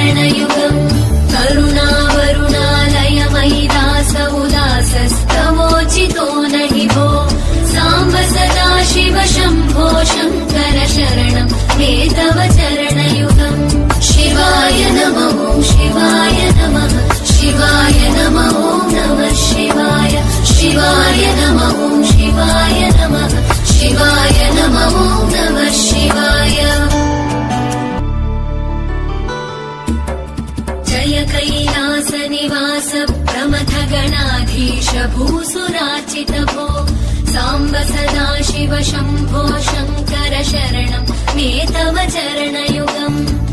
चरणयुगम् करुणावरुणालय मयि दास उदासस्तवोचितो न हि भो साम्ब सदा शिव शम्भो शङ्कर शरणं मे तव चरणयुगम् शिवाय नमः शिवाय नमः शिवाय नमः नमः शिवाय शिवाय नमः शिवाय नमः शिवाय नमः नमः शिवाय जय कैलास निवास प्रमथ गणाधीश भूसुरार्चित भो साम्ब सदा शिव शम्भो शङ्कर शरणं मे तव चरणयुगम्